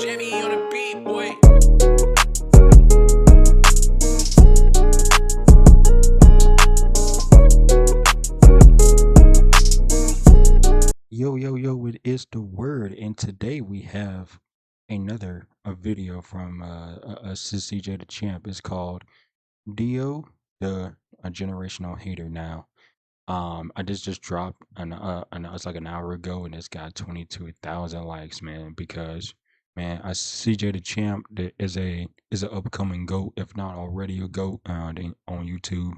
Jimmy on the beat, boy. Yo, it is the word, and today we have another video from CJ the Champ. It's called DIO, the generational hater. Now, I just dropped it's like an hour ago, and it's got 22,000 likes, man. Because man, CJ the Champ is an upcoming GOAT, if not already a GOAT, on YouTube.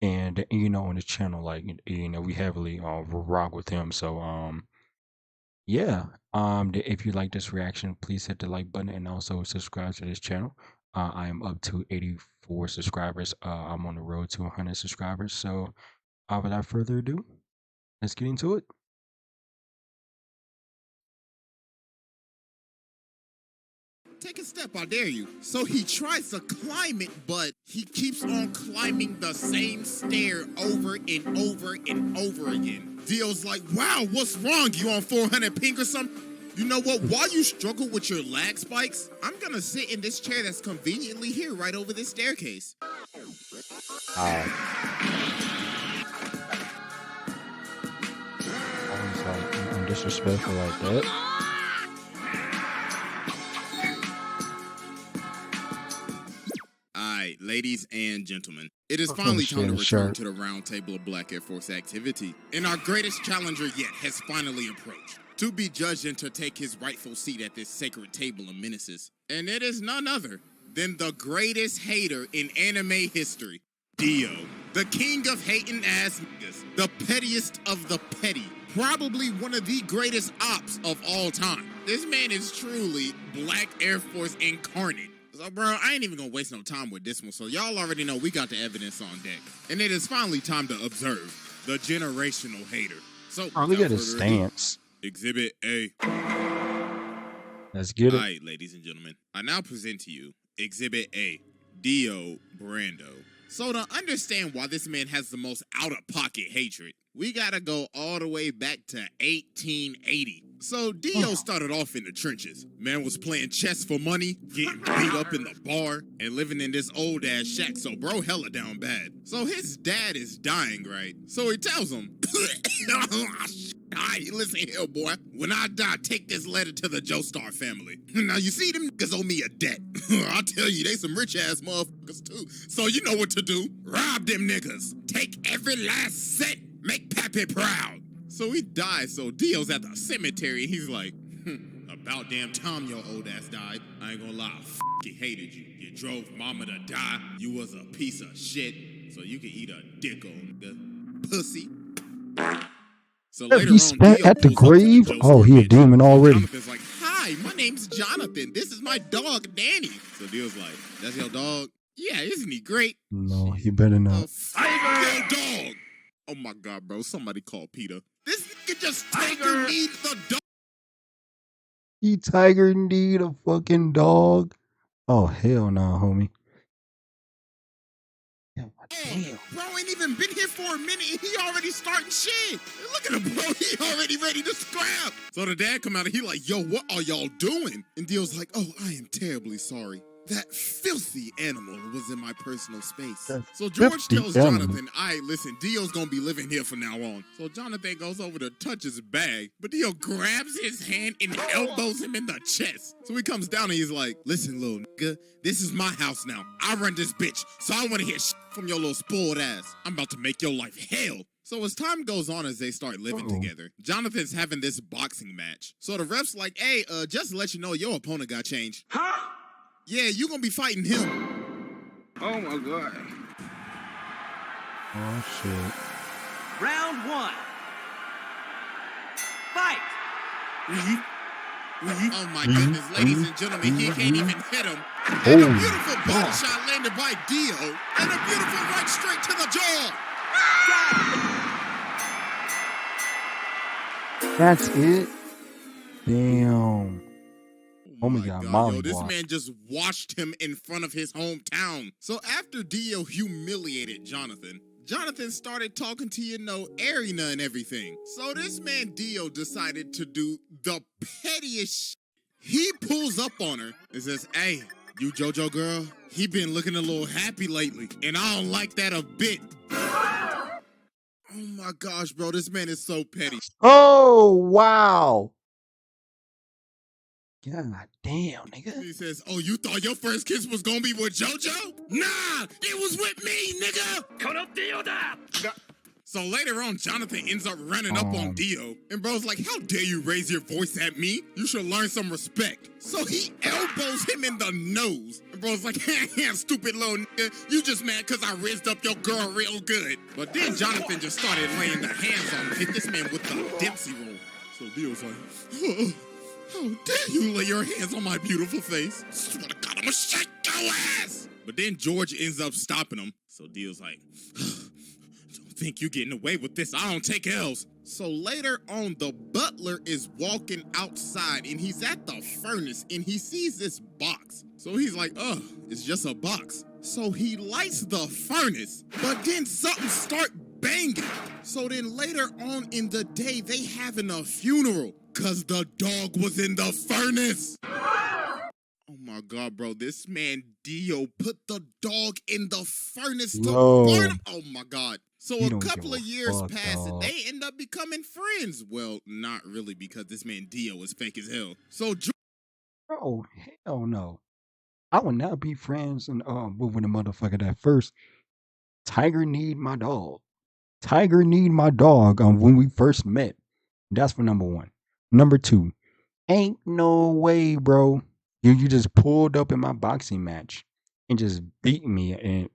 And on his channel, like we heavily rock with him. So yeah, if you like this reaction, please hit the like button and also subscribe to this channel. I am up to 84 subscribers. I'm on the road to 100 subscribers. So without further ado, let's get into it. Take a step, I dare you. So he tries to climb it, but he keeps on climbing the same stair over and over and over again. Dio's like, wow, what's wrong? You on 400 pink or something? You know what? While you struggle with your lag spikes, I'm gonna sit in this chair that's conveniently here right over this staircase. Always like disrespectful like that. Ladies and gentlemen, it is finally time to return to the round table of Black Air Force activity, and our greatest challenger yet has finally approached, to be judged and to take his rightful seat at this sacred table of menaces. And it is none other than the greatest hater in anime history, DIO, the king of hating ass niggas, the pettiest of the petty, probably one of the greatest ops of all time. This man is truly Black Air Force incarnate. So, bro, I ain't even gonna waste no time with this one, so y'all already know we got the evidence on deck. And it is finally time to observe the generational hater. So, look at his stance. Exhibit A. Let's get it. All right, ladies and gentlemen, I now present to you Exhibit A, DIO Brando. So to understand why this man has the most out-of-pocket hatred, we gotta go all the way back to 1880. So DIO started off in the trenches. Man was playing chess for money, getting beat up in the bar, and living in this old-ass shack, so bro hella down bad. So his dad is dying, right? So he tells him, alright, listen here, boy. When I die, take this letter to the Joestar family. Now, you see, them niggas owe me a debt. I'll tell you, they some rich-ass motherfuckers, too. So you know what to do. Rob them niggas. Take every last cent. Make Pappy proud. So he dies, so Dio's at the cemetery, and he's like, about damn time your old ass died. I ain't gonna lie, I f***ing hated you. You drove mama to die. You was a piece of shit, so you can eat a dick on pussy. So later on, Dio at the grave. Oh, he a demon already. Jonathan's like, hi, my name's Jonathan. This is my dog, Danny. So Dio's like, that's your dog? Yeah, isn't he great? No, he better not. Your dog. Oh my God, bro. Somebody call Peter. This nigga just tiger need the dog. He tiger need a fucking dog. Oh, hell no, homie. Hey, bro ain't even been here for a minute and he already starting shit. Look at him, bro. He already ready to scrap. So the dad come out and he like, yo, what are y'all doing? And Dio's like, oh, I am terribly sorry. That filthy animal was in my personal space. So George tells Jonathan, all right, listen, Dio's gonna be living here from now on. So Jonathan goes over to touch his bag, but Dio grabs his hand and elbows him in the chest. So he comes down and he's like, listen, little nigga, this is my house now. I run this bitch, so I wanna hear shit from your little spoiled ass. I'm about to make your life hell. So as time goes on, as they start living together, Jonathan's having this boxing match. So the ref's like, hey, just to let you know, your opponent got changed. Huh? Yeah, you gonna be fighting him. Oh my God. Oh shit. Round one. Fight. Oh my goodness, ladies and gentlemen, he can't even hit him. And a beautiful body shot landed by Dio, and a beautiful right straight to the jaw. That's it? Damn. Oh my God, yo, this man just washed him in front of his hometown. So after Dio humiliated Jonathan, Jonathan started talking to, Arena and everything. So this man Dio decided to do the pettiest shit. He pulls up on her and says, hey, you JoJo girl, he been looking a little happy lately, and I don't like that a bit. Oh my gosh, bro, this man is so petty. Oh, wow. God damn, nigga. He says, oh, you thought your first kiss was gonna be with JoJo? Nah, it was with me, nigga. So later on, Jonathan ends up running up on Dio, and bro's like, how dare you raise your voice at me? You should learn some respect. So he elbows him in the nose. And bro's like, stupid little nigga, you just mad because I raised up your girl real good. But then Jonathan just started laying the hands on him, hit this man with the Dempsey roll. So Dio's like, oh, how dare you lay your hands on my beautiful face? Swear to God, I'm gonna shake your ass. But then George ends up stopping him. So Dio's like, think you're getting away with this. I don't take L's. So later on, the butler is walking outside and he's at the furnace and he sees this box. So he's like, oh, it's just a box. So he lights the furnace, but then something start banging. So then later on in the day, they having a funeral because the dog was in the furnace. Oh my God, bro, this man Dio put the dog in the furnace to burn him. Oh my God. So a couple of years pass and they end up becoming friends. Well, not really, because this man Dio is fake as hell. So Oh, hell no. I would not be friends and with a motherfucker that first. Tiger need my dog. Tiger need my dog when we first met. That's for number one. Number two, ain't no way, bro. You just pulled up in my boxing match and just beat me and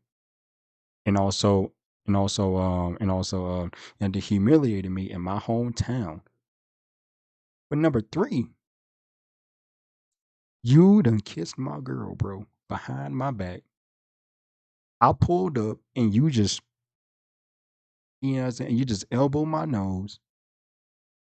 humiliated me in my hometown. But number three, you done kissed my girl, bro, behind my back. I pulled up and you just, you know what I'm saying, you just elbowed my nose.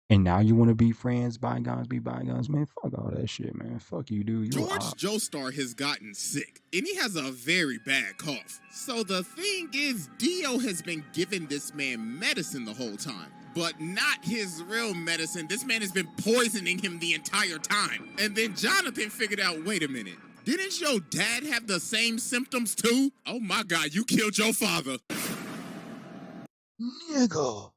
And now you want to be friends, bygones be bygones, man. Fuck all that shit, man. Fuck you, dude. George Joestar has gotten sick, and he has a very bad cough. So the thing is, Dio has been giving this man medicine the whole time, but not his real medicine. This man has been poisoning him the entire time. And then Jonathan figured out, wait a minute, didn't your dad have the same symptoms too? Oh my God, you killed your father. Nigga.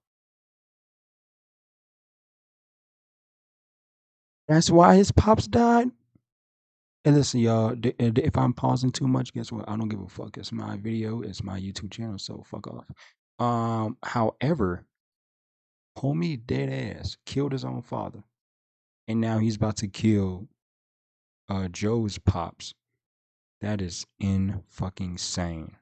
That's why his pops died. And listen, y'all, if I'm pausing too much, guess what? I don't give a fuck. It's my video. It's my YouTube channel, so fuck off. However, homie dead ass killed his own father. And now he's about to kill Joe's pops. That is fucking-sane.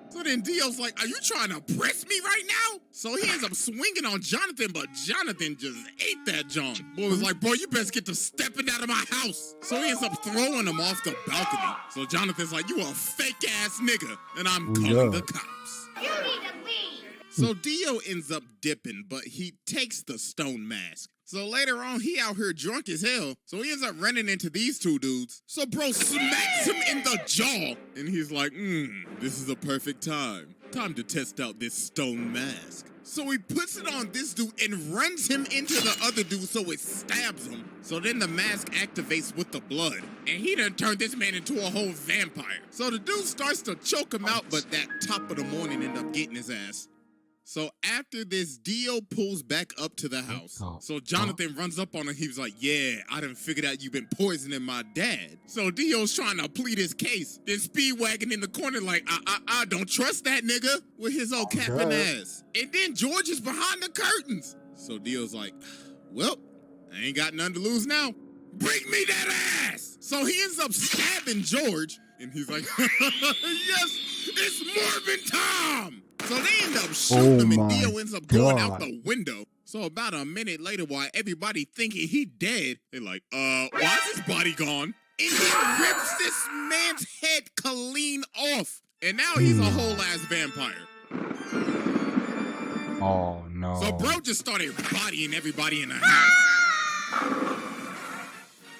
So then Dio's like, are you trying to press me right now? So he ends up swinging on Jonathan, but Jonathan just ate that John. Boy was like, bro, you best get to stepping out of my house. So he ends up throwing him off the balcony. So Jonathan's like, you a fake ass nigga, and I'm calling the cops. You need to leave. So Dio ends up dipping, but he takes the stone mask. So later on, he out here drunk as hell. So he ends up running into these two dudes. So bro smacks him in the jaw. And he's like, this is a perfect time. Time to test out this stone mask. So he puts it on this dude and runs him into the other dude so it stabs him. So then the mask activates with the blood. And he done turned this man into a whole vampire. So the dude starts to choke him out, but that top of the morning end up getting his ass. So after this, Dio pulls back up to the house. So Jonathan runs up on him. He was like, yeah, I done figured out you've been poisoning my dad. So Dio's trying to plead his case. Then Speedwagon in the corner like, I don't trust that nigga with his old capping ass. And then George is behind the curtains. So Dio's like, well, I ain't got nothing to lose now. Bring me that ass. So he ends up stabbing George. And he's like, yes, it's Morbin Tom. So they end up shooting him and Dio ends up going out the window. So about a minute later, while everybody thinking he dead, they're like, why is his body gone? And he rips this man's head clean off. And now he's a whole ass vampire. Oh no. So bro just started bodying everybody in the house.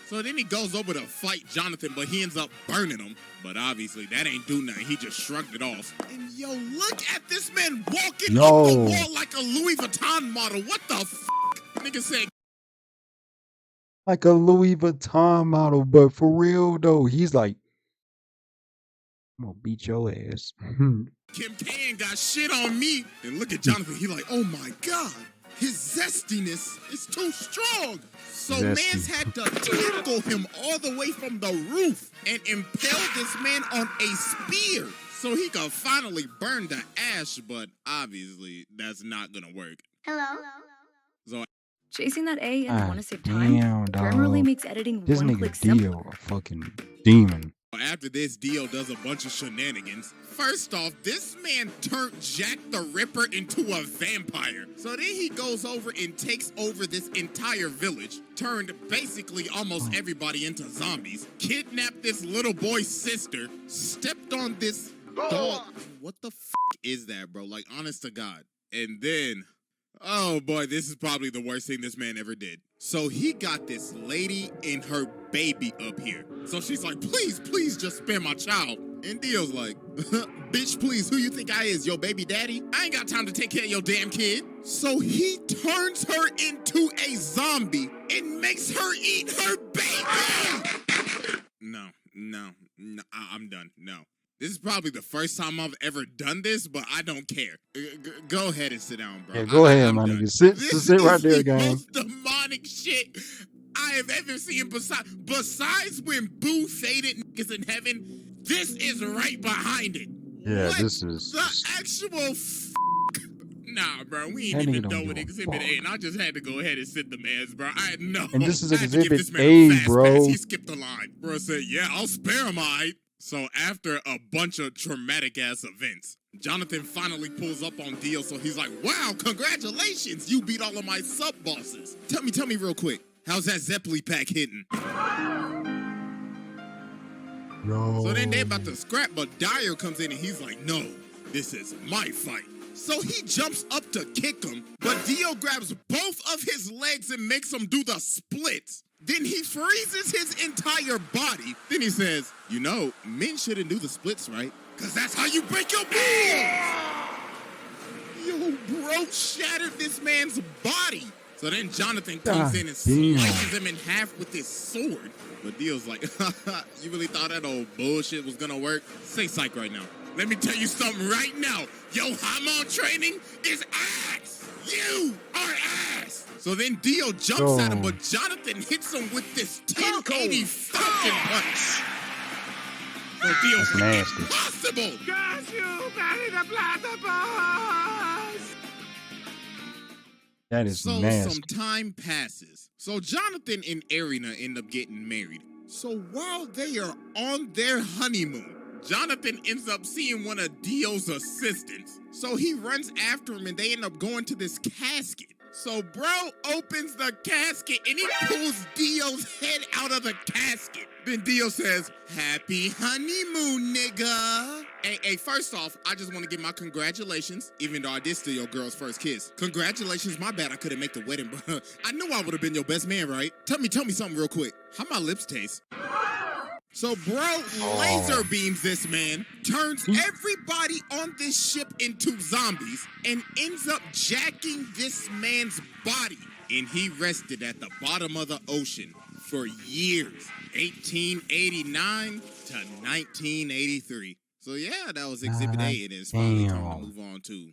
So then he goes over to fight Jonathan, but he ends up burning him. But obviously, that ain't do nothing. He just shrugged it off. And yo, look at this man walking up the wall like a Louis Vuitton model. What the f***? Nigga said, like a Louis Vuitton model, but for real though, he's like, I'm gonna beat your ass. Kim K got shit on me. And look at Jonathan. He like, oh my God. His zestiness is too strong. So Mans had to tackle him all the way from the roof and impale this man on a spear so he could finally burn the ash, but obviously that's not gonna work. Hello? So Chasing that A and want to save Damn, time? Grammarly dog. makes editing This one nigga click simpler. Dio a fucking demon. after this, Dio does a bunch of shenanigans. First off, this man turned Jack the Ripper into a vampire. So then he goes over and takes over this entire village, turned basically almost everybody into zombies, kidnapped this little boy's sister, stepped on this dog. What the f is that, bro? Like, honest to God. And then, oh boy, this is probably the worst thing this man ever did. So he got this lady and her baby up here. So she's like, please, please just spare my child. And Dio's like, bitch, please, who you think I is, your baby daddy? I ain't got time to take care of your damn kid. So he turns her into a zombie and makes her eat her baby. No, I'm done, no. This is probably the first time I've ever done this, but I don't care. Go ahead and sit down, bro. Yeah, go ahead, I'm my done. nigga. Sit right there, the gang. most demonic shit I have ever seen. Besides when Boo faded niggas in heaven, this is right behind it. Yeah, What this is the actual Nah, bro, we That ain't nigga even don't done give with a Exhibit fuck. A, and I just had to go ahead and sit the mans, bro. I know. And this is I had to give Exhibit this man A, fast bro. pass. He skipped the line. Bro said, yeah, I'll spare him, all right. So after a bunch of traumatic-ass events, Jonathan finally pulls up on Dio, so he's like, wow, congratulations, you beat all of my sub-bosses. Tell me real quick, how's that Zeppeli pack hitting? Yo. So then they about to scrap, but DIO comes in and he's like, no, this is my fight. So he jumps up to kick him, but Dio grabs both of his legs and makes him do the splits. Then he freezes his entire body. Then he says, you know, men shouldn't do the splits, right? Because that's how you break your bones. Yo, bro shattered this man's body. So then Jonathan comes in and slices him in half with his sword. But Dio's like, you really thought that old bullshit was gonna work? Say psych right now. Let me tell you something right now. Yo, hormone training is ass. You are ass. So then Dio jumps at him, but Jonathan hits him with this 1080 Falcon punch. So Dio's like, impossible. Got you, Barry the platypus. That is So nasty. some time passes. So Jonathan and Arena end up getting married. So while they are on their honeymoon, Jonathan ends up seeing one of Dio's assistants. So he runs after him and they end up going to this casket. So bro opens the casket and he pulls Dio's head out of the casket. Then Dio says, happy honeymoon, nigga. Hey, first off, I just want to give my congratulations, even though I did steal your girl's first kiss. Congratulations, my bad I couldn't make the wedding, bro. I knew I would have been your best man, right? Tell me something real quick. How my lips taste? So bro laser beams this man, turns everybody on this ship into zombies, and ends up jacking this man's body. And he rested at the bottom of the ocean for years, 1889 to 1983. So yeah, that was Exhibit A. It is finally time to move on to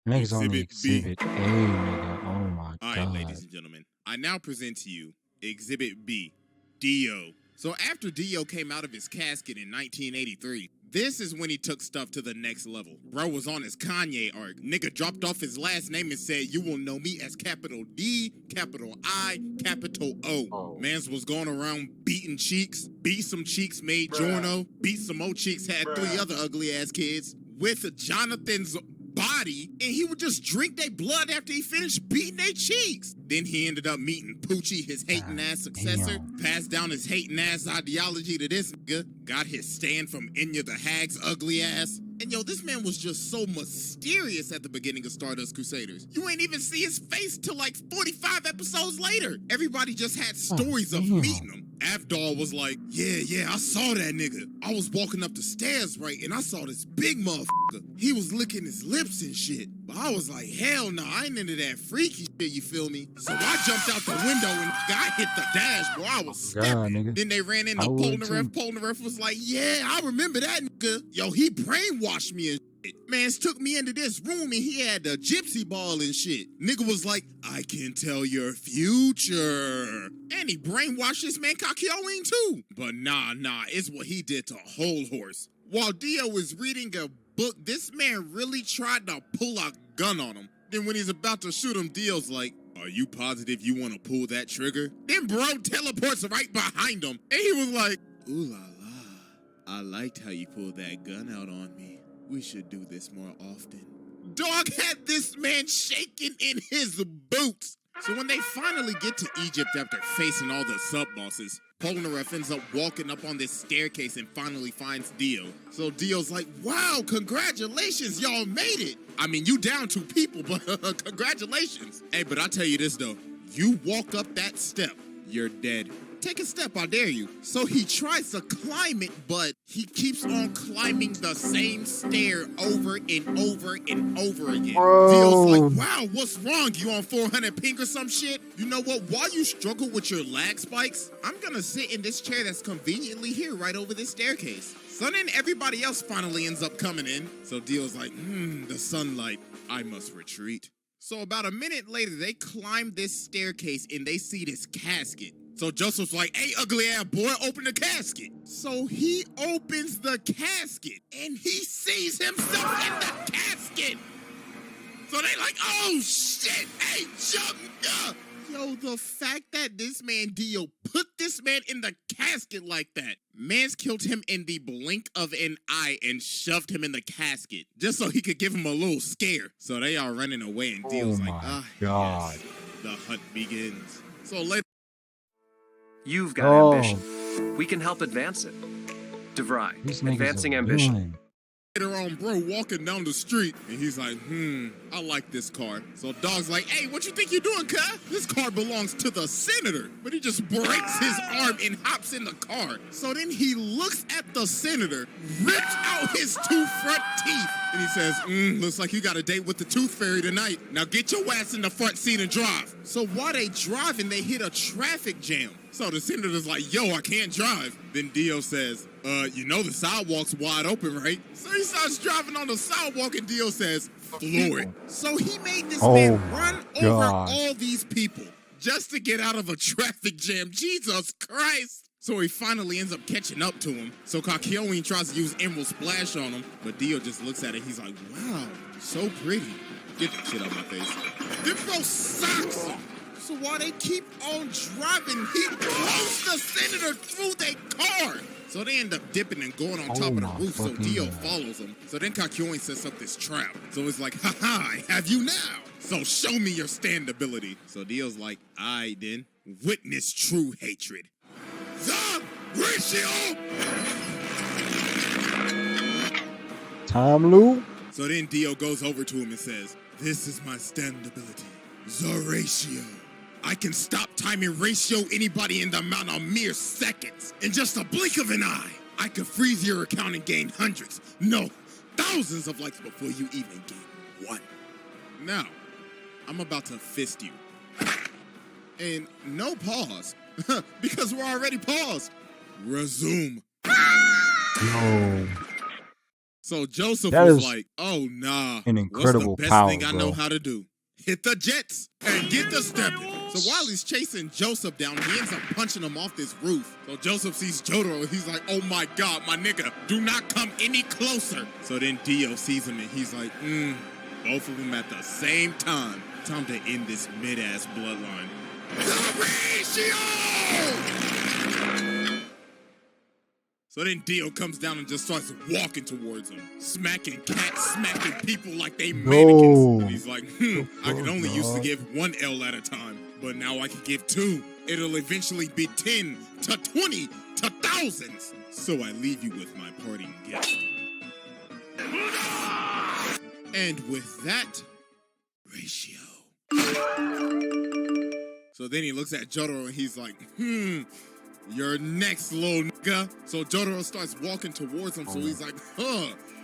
Niggas on the Exhibit Exhibit A, nigga. Oh my All god. right, ladies and gentlemen, I now present to you Exhibit B, Dio. So after Dio came out of his casket in 1983, this is when he took stuff to the next level. Bro was on his Kanye arc. Nigga dropped off his last name and said, you will know me as capital D, capital I, capital O. Mans was going around beating cheeks, beat some cheeks, made Jorno, beat some more cheeks, had 3 other ugly ass kids with Jonathan's body, and he would just drink their blood after he finished beating their cheeks. Then he ended up meeting Poochie, his hating ass successor, passed down his hating ass ideology to this nigga, got his stand from Enya the Hag's ugly ass. And yo, this man was just so mysterious at the beginning of Stardust Crusaders. You ain't even see his face till like 45 episodes later. Everybody just had stories of meeting him. Avdol was like, yeah, I saw that nigga. I was walking up the stairs, right, and I saw this big motherfucker. He was licking his lips and shit. But I was like, hell no, I ain't into that freaky shit, you feel me? So I jumped out the window and I hit the dash, boy. I was stepping. nigga. Then they ran in I the would pole, and too. the ref was like, yeah, I remember that nigga. Yo, he brainwashed me and shit. Mans took me into this room and he had the gypsy ball and shit. Nigga was like, I can tell your future. And he brainwashed this man Kakyoin too. But nah, it's what he did to a whole horse. While Dio was reading a book, this man really tried to pull a gun on him. Then when he's about to shoot him, Dio's like, are you positive you want to pull that trigger? Then bro teleports right behind him. And he was like, ooh la la, I liked how you pulled that gun out on me. We should do this more often. Dog had this man shaking in his boots. So when they finally get to Egypt after facing all the sub-bosses, Polnareff ends up walking up on this staircase and finally finds Dio. So Dio's like, wow, congratulations, y'all made it. I mean, you down 2 people, but congratulations. Hey, but I'll tell you this though, you walk up that step, you're dead. Take a step, I dare you. So he tries to climb it, but he keeps on climbing the same stair over and over and over again. Dio's like, wow, what's wrong? You on 400 ping or some shit? You know what? While you struggle with your lag spikes, I'm gonna sit in this chair that's conveniently here right over this staircase. So then everybody else finally ends up coming in. So Dio's like, the sunlight, I must retreat. So about a minute later, they climb this staircase and they see this casket. So Joseph's like, hey, ugly ass boy, open the casket. So he opens the casket and he sees himself in the casket. So they like, oh shit, hey, jump up. Yo, the fact that this man Dio put this man in the casket like that, man's killed him in the blink of an eye and shoved him in the casket just so he could give him a little scare. So they are running away and Dio's like, God. Yes, the hunt begins. So later, You've got ambition. We can help advance it. DeVry, These niggas advancing are ambition. villain. later on, bro, walking down the street, and he's like, I like this car. So Dog's like, hey, what you think you're doing, cuz? This car belongs to the senator. But he just breaks his arm and hops in the car. So then he looks at the senator, rips out his 2 front teeth, and he says, looks like you got a date with the tooth fairy tonight. Now get your ass in the front seat and drive. So while they driving, they hit a traffic jam. So the senator's like, yo, I can't drive. Then Dio says, you know the sidewalk's wide open, right? So he starts driving on the sidewalk and Dio says, floor it. So he made this man run over all these people just to get out of a traffic jam. Jesus Christ. So he finally ends up catching up to him. So Kakyoin tries to use Emerald Splash on him, but Dio just looks at it. He's like, wow, so pretty. Get that shit out my face. Then bro socks him. So while they keep on driving, he blows the senator through their car. So they end up dipping and going on top of the roof, so Dio follows them. So then Kakyoin sets up this trap. So it's like, haha, I have you now. So show me your standability. So Dio's like, I then witness true hatred. The ratio! Time, Lou? So then Dio goes over to him and says, this is my standability. The ratio. I can stop time and ratio anybody in the amount of mere seconds. In just a blink of an eye, I could freeze your account and gain hundreds, no, thousands of likes before you even gain 1. Now, I'm about to fist you. And no pause, because we're already paused. Resume. No. So Joseph That was is like, oh nah, an incredible what's the best power, thing I know bro. how to do? Hit the jets and get the stepping. So while he's chasing Joseph down, he ends up punching him off this roof. So Joseph sees Jotaro and he's like, oh my God, my nigga, do not come any closer. So then Dio sees him and he's like, both of them at the same time. Time to end this mid-ass bloodline. The ratio! So then Dio comes down and just starts walking towards him, smacking cats, smacking people like they mannequins. And he's like, I could only used to give 1 L at a time, but now I can give 2. It'll eventually be 10 to 20 to thousands. So I leave you with my parting gift. And with that, ratio. So then he looks at Jotaro and he's like, you're next, little nigga. So Jotaro starts walking towards him, so he's like,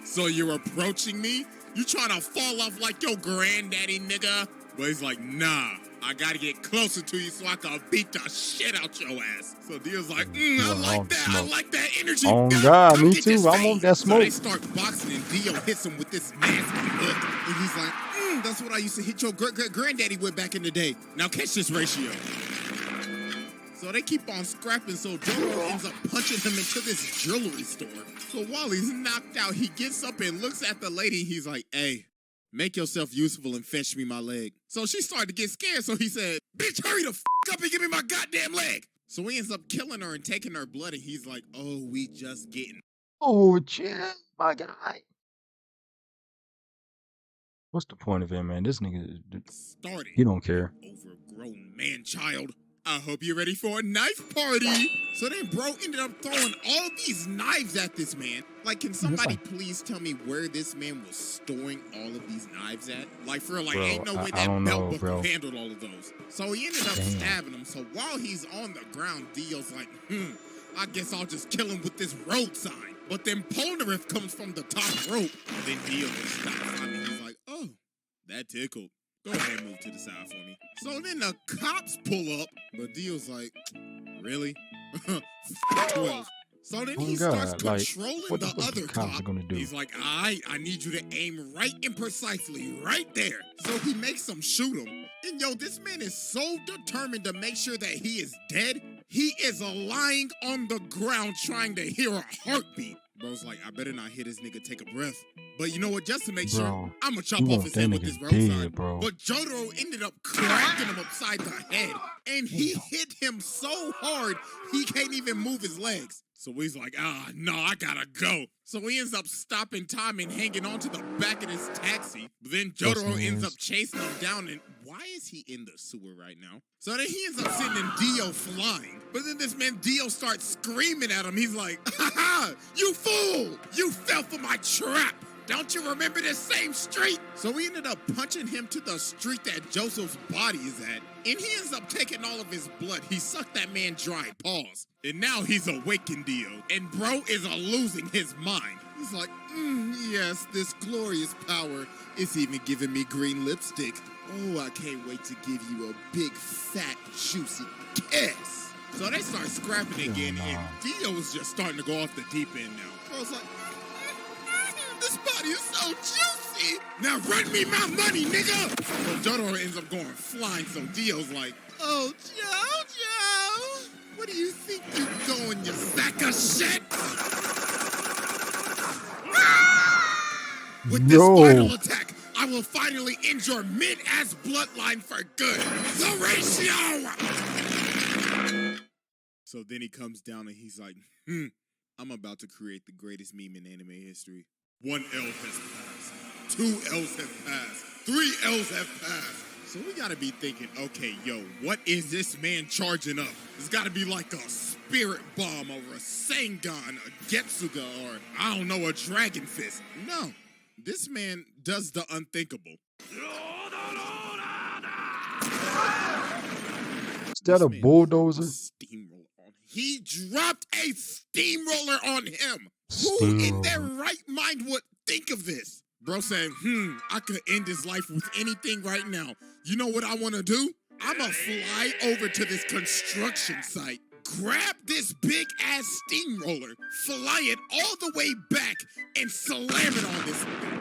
so you're approaching me? You trying to fall off like your granddaddy, nigga? But he's like, nah, I gotta get closer to you so I can beat the shit out your ass. So Dio's like, I like that. I like that energy. Oh God, Come me get too. this I fade. want that So smoke. they start boxing and Dio hits him with this nasty look. And he's like, that's what I used to hit your granddaddy with back in the day. Now catch this ratio. So they keep on scrapping, so Joe ends up punching him into this jewelry store. So while he's knocked out, he gets up and looks at the lady. He's like, hey, make yourself useful and fetch me my leg. So she started to get scared, so he said, bitch, hurry the f*** up and give me my goddamn leg. So he ends up killing her and taking her blood, and he's like, oh, we just getting. Oh, chill, my guy. What's the point of it, man? This nigga, Started. he don't care. Overgrown man-child. I hope you're ready for a knife party. So then bro ended up throwing all these knives at this man. Like, can somebody please tell me where this man was storing all of these knives at? Like, for real, like, Bro, ain't no way I that don't know, belt bro. buckle handled all of those. So he ended up stabbing him. So while he's on the ground, Dio's like, I guess I'll just kill him with this road sign. But then Polnareff comes from the top rope. And then Dio just stops. I mean, he's like, oh, that tickled. Go ahead and move to the side for me. So then the cops pull up, but Dio's like, really? 12. So then he starts controlling what the other cops cop. are gonna do? He's like, I need you to aim right and precisely right there. So he makes them shoot him. And yo, this man is so determined to make sure that he is dead. He is lying on the ground trying to hear a heartbeat. Bro's like, I better not hear this nigga take a breath. But you know what? Just to make sure, I'm gonna chop off his head with this road sign. But Jotaro ended up cracking him upside the head. And he hit him so hard, he can't even move his legs. So he's like, no, I gotta go. So he ends up stopping time and hanging onto the back of this taxi. But then Jotaro ends up chasing him down. And why is he in the sewer right now? So then he ends up sending Dio flying. But then this man Dio starts screaming at him. He's like, you fool! You fell for my trap! Don't you remember this same street? So we ended up punching him to the street that Joseph's body is at. And he ends up taking all of his blood. He sucked that man dry. Pause. And now he's awakened Dio. And bro is losing his mind. He's like, yes, this glorious power is even giving me green lipstick. Oh, I can't wait to give you a big, fat, juicy kiss. So they start scrapping again, and Dio is just starting to go off the deep end now. Bro's like, this body is so juicy. Now run me my money, nigga. So Jotaro ends up going flying. So Dio's like, oh, Jojo, what do you think you going, you sack of shit? With this final attack, I will finally end your mid-ass bloodline for good. The ratio. So then he comes down and he's like, I'm about to create the greatest meme in anime history. 1 L has passed. 2 L's have passed. 3 L's have passed. So we gotta be thinking, okay, yo, what is this man charging up? It's gotta be like a spirit bomb or a Sengun, a Getsuga, or I don't know, a Dragon Fist. No, this man does the unthinkable. Is that a bulldozer? Steamroller on. He dropped a steamroller on him. Who in their right mind would think of this? Bro saying, I could end his life with anything right now. You know what I want to do? I'm going to fly over to this construction site, grab this big-ass steamroller, fly it all the way back, and slam it on this thing.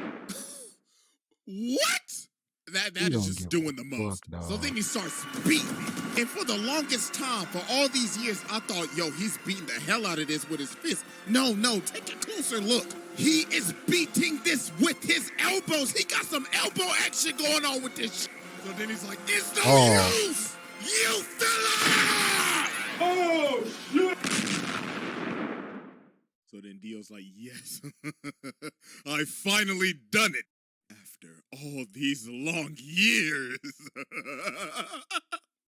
What? That is just doing the most. So then he starts beating me. And for the longest time, for all these years, I thought, yo, he's beating the hell out of this with his fist. No, take a closer look. He is beating this with his elbows. He got some elbow action going on with this shit. So then he's like, it's no use! You fella! Oh, shit! So then Dio's like, yes, I finally done it. After all these long years.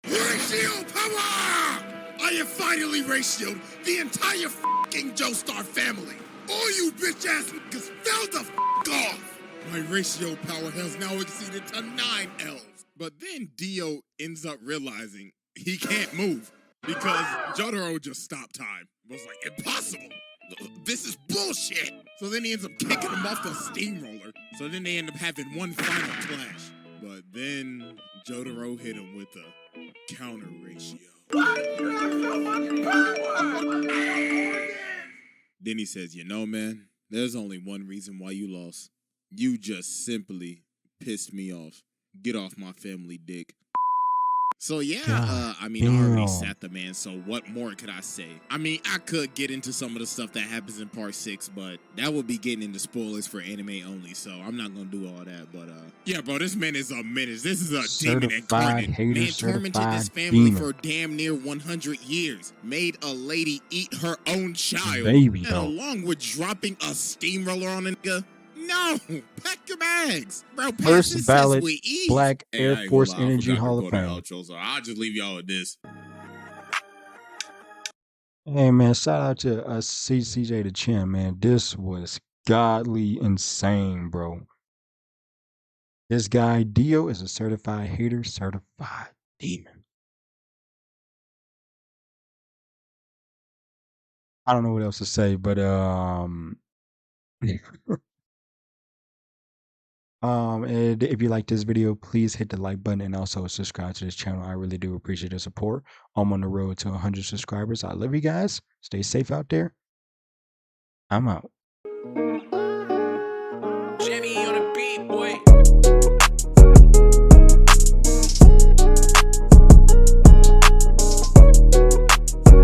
Ratio power! I have finally ratioed the entire fucking Joestar family. All you bitch ass niggas fell the off. My ratio power has now exceeded to 9 L's. But then Dio ends up realizing he can't move because Jotaro just stopped time. It was like, impossible. This is bullshit. So then he ends up kicking him off the steamroller. So then they end up having one final clash. But then Jotaro hit him with a counter ratio. Then he says, you know, man, there's only one reason why you lost. You just simply pissed me off. Get off my family dick. So yeah, I mean, I already sat the man, so what more could I say? I mean, I could get into some of the stuff that happens in part 6, but that would be getting into spoilers for anime only, so I'm not gonna do all that, but yeah, bro, this man is a menace. This is a demon incarnate. Man tormented his family for damn near 100 years. Made a lady eat her own child. And along with dropping a steamroller on a nigga. No, pack your bags, bro. First ballot, Black Air Force Energy Hall of Fame. Outro, so I'll just leave y'all with this. Hey man, shout out to CJ the Champ, man. This was godly insane, bro. This guy Dio is a certified hater, certified demon. I don't know what else to say, but and if you like this video, please hit the like button and also subscribe to this channel. I really do appreciate the support. I'm on the road to 100 subscribers. I love you guys. Stay safe out there. I'm out.